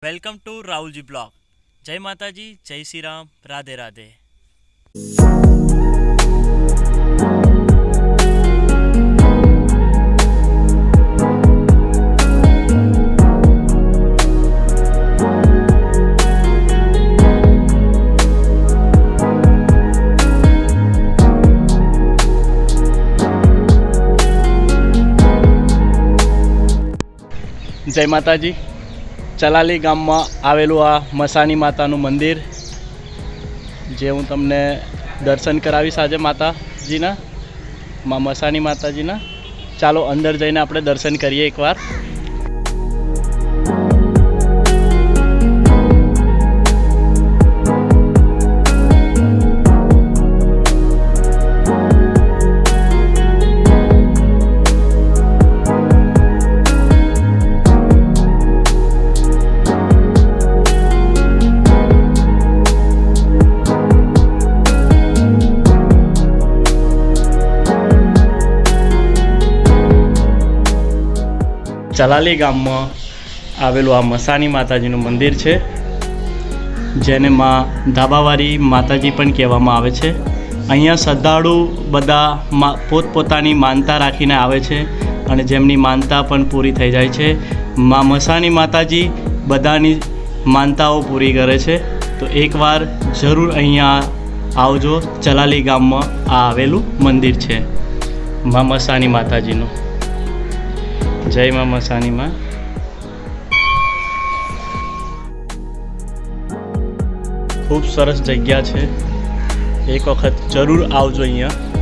Welcome to Rahulji blog. જય માતાજી, જય શ્રી રામ, રાધે રાધે. જય માતાજી. ચલાલી ગામમાં આવેલું આ મસાણી માતાનું મંદિર, જે હું તમને દર્શન કરાવીશ આજે માતાજીના, માં મસાણી માતાજીના. ચાલો અંદર જઈને આપણે દર્શન કરીએ એકવાર. ચલાલી ગામમાં આવેલું આ મસાણી માતાજીનું મંદિર છે, જેને માં ધાબાવાળી માતાજી પણ કહેવામાં આવે છે. અહીંયા શ્રદ્ધાળુ બધા પોતપોતાની માનતા રાખીને આવે છે અને જેમની માનતા પણ પૂરી થઈ જાય છે. માં મસાણી માતાજી બધાની માનતાઓ પૂરી કરે છે. તો એકવાર જરૂર અહીંયા આવજો. ચલાલી ગામમાં આ આવેલું મંદિર છે માં મસાણી માતાજીનું. જય માં મસાણી માં. ખૂબ સરસ જગ્યા છે, એક વખત જરૂર આવજો અહીંયા.